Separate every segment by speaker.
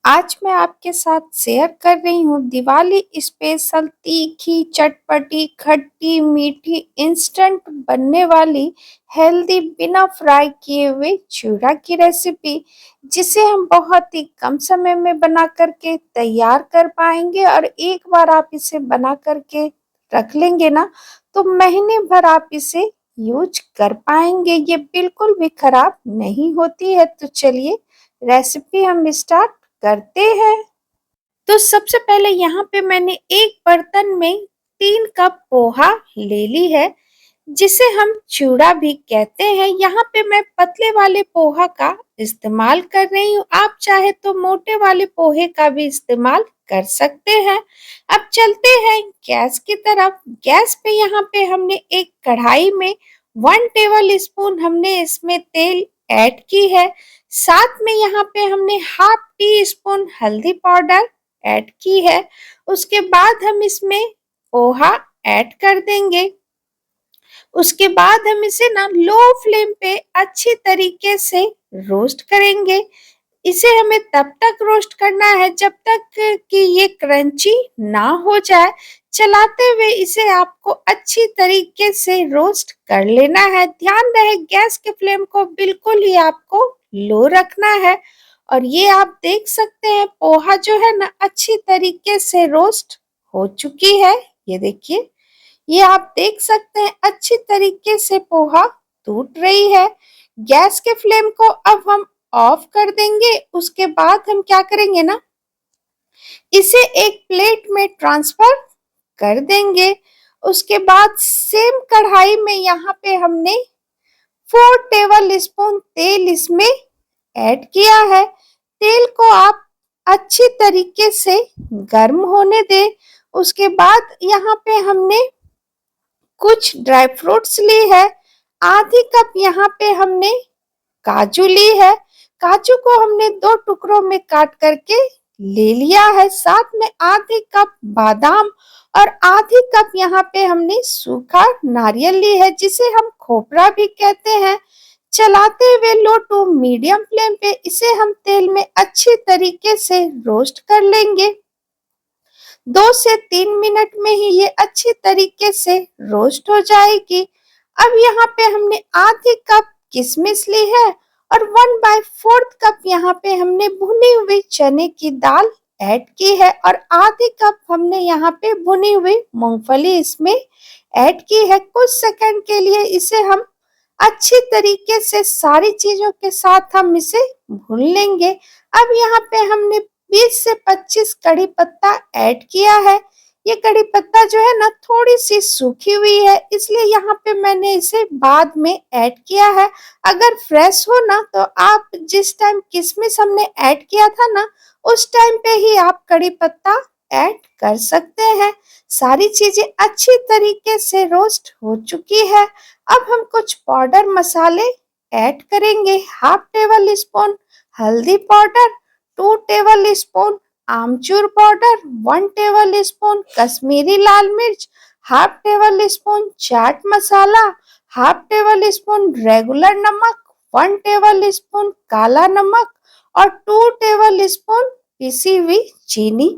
Speaker 1: आज मैं आपके साथ शेयर कर रही हूँ दिवाली स्पेशल तीखी, चटपटी, खट्टी, मीठी, इंस्टेंट बनने वाली हेल्दी बिना फ्राई किए हुए चिवड़ा की रेसिपी, जिसे हम बहुत ही कम समय में बना करके तैयार कर पाएंगे। और एक बार आप इसे बना करके रख लेंगे ना, तो महीने भर आप इसे यूज कर पाएंगे। ये बिल्कुल भी खराब नहीं होती है। तो चलिए रेसिपी हम स्टार्ट करते हैं। तो सबसे पहले यहाँ पे मैंने एक बर्तन में 3 कप पोहा ले ली है, जिसे हम चूड़ा भी कहते हैं। यहाँ पे मैं पतले वाले पोहा का इस्तेमाल कर रही हूँ। आप चाहे तो मोटे वाले पोहे का भी इस्तेमाल कर सकते हैं। अब चलते हैं गैस की तरफ। गैस पे यहाँ पे हमने एक कढ़ाई में 1 टेबल स्पून हमने इसमें तेल ऐड की है। साथ में यहाँ पे हमने ½ टी स्पून हल्दी पाउडर ऐड की है। उसके बाद हम इसमें पोहा ऐड कर देंगे। उसके बाद हम इसे ना लो फ्लेम पे अच्छी तरीके से रोस्ट करेंगे। इसे हमें तब तक रोस्ट करना है जब तक कि ये क्रंची ना हो जाए। चलाते हुए इसे आपको अच्छी तरीके से रोस्ट कर लेना है। ध्यान रहे गैस के फ्लेम को बिल्कुल ही आपको लो रखना है। और ये आप देख सकते हैं पोहा जो है ना अच्छी तरीके से रोस्ट हो चुकी है। ये देखिए, ये आप देख सकते हैं अच्छी तरीके से पोहा टूट रही है। गैस के फ्लेम को अब हम ऑफ कर देंगे। उसके बाद हम क्या करेंगे ना, इसे एक प्लेट में ट्रांसफर कर देंगे। उसके बाद सेम कढ़ाई में यहाँ पे हमने 4 टेबल स्पून तेल इसमें ऐड किया है। तेल को आप अच्छी तरीके से गर्म होने दें। उसके बाद यहाँ पे हमने कुछ ड्राई फ्रूट्स ली है। ½ कप यहाँ पे हमने काजू ली है। काजू को हमने 2 टुकड़ों में काट करके ले लिया है। साथ में ½ कप बादाम और ½ कप यहाँ पे हमने सूखा नारियल ली है, जिसे हम खोपरा भी कहते हैं। चलाते हुए लो टू मीडियम फ्लेम पे इसे हम तेल में अच्छी तरीके से रोस्ट कर लेंगे। 2 से 3 मिनट में ही ये अच्छी तरीके से रोस्ट हो जाएगी। अब यहाँ पे हमने ½ कप किशमिश ली है और 1/4 कप यहाँ पे हमने भुनी हुई चने की दाल ऐड की है और ½ कप हमने यहाँ पे भुनी हुई मूंगफली इसमें ऐड की है। कुछ सेकंड के लिए इसे हम अच्छी तरीके से सारी चीजों के साथ हम इसे भून लेंगे। अब यहाँ पे हमने 20 से 25 कड़ी पत्ता ऐड किया है। ये कड़ी पत्ता जो है ना थोड़ी सी सूखी हुई है, इसलिए यहाँ पे मैंने इसे बाद में ऐड किया है। अगर फ्रेश हो ना तो आप जिस टाइम किशमिश हमने ऐड किया था ना, उस टाइम पे ही आप कड़ी पत्ता ऐड कर सकते हैं। सारी चीजें अच्छी तरीके से रोस्ट हो चुकी है। अब हम कुछ पाउडर मसाले ऐड करेंगे। ½ टेबल स्पून हल्दी पाउडर, 2 टेबल स्पून आमचूर पाउडर, 1 टेबल स्पून कश्मीरी लाल मिर्च, ½ table spoon chaat masala, ½ table spoon regular नमक, 1 टेबल स्पून काला नमक और 2 टेबल स्पून पिसी हुई चीनी।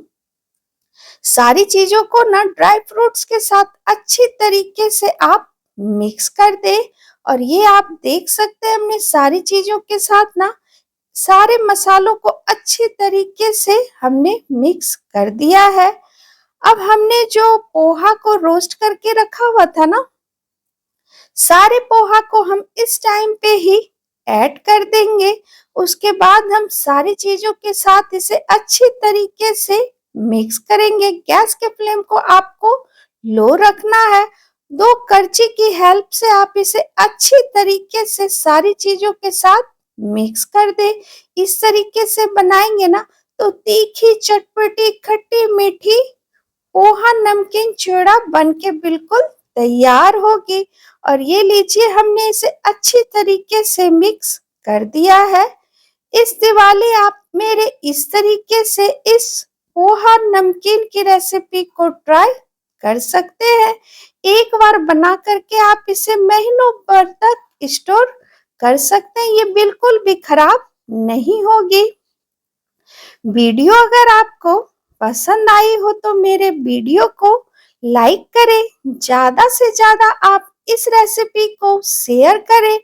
Speaker 1: सारी चीजों को ना ड्राई फ्रूट्स के साथ अच्छी तरीके से आप मिक्स कर दे। और ये आप देख सकते हैं हमने सारी चीजों के साथ ना सारे मसालों को अच्छी तरीके से हमने मिक्स कर दिया है। अब हमने जो पोहा को रोस्ट करके रखा हुआ था ना, सारे पोहा को हम इस टाइम पे ही ऐड कर देंगे। उसके बाद हम सारी चीजों के साथ इसे अच्छी तरीके से मिक्स करेंगे। गैस के फ्लेम को आपको लो रखना है। 2 करछी की हेल्प से आप इसे अच्छी तरीके से सारी चीजों के साथ मिक्स कर दे। इस तरीके से बनाएंगे ना तो तीखी, चटपटी, खट्टी, मीठी पोहा नमकीन चिवड़ा बनके बिल्कुल तैयार होगी। और ये लीजिए हमने इसे अच्छी तरीके से मिक्स कर दिया है। इस दिवाली आप मेरे इस तरीके से इस पोहा नमकीन की रेसिपी को ट्राई कर सकते हैं। एक बार बना करके आप इसे महीनों भर तक स्टोर कर सकते हैं। ये बिल्कुल भी खराब नहीं होगी। वीडियो अगर आपको पसंद आई हो तो मेरे वीडियो को लाइक करें। ज्यादा से ज्यादा आप इस रेसिपी को शेयर करें।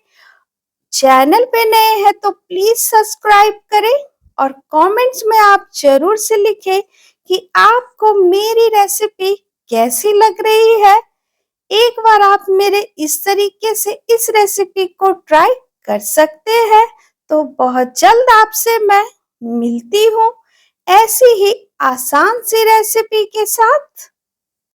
Speaker 1: चैनल पे नए हैं तो प्लीज सब्सक्राइब करें और कमेंट्स में आप जरूर से लिखें कि आपको मेरी रेसिपी कैसी लग रही है। एक बार आप मेरे इस तरीके से इस रेसिपी को ट्राई कर सकते हैं। तो बहुत जल्द आपसे मैं मिलती हूँ ऐसी ही आसान सी रेसिपी के साथ।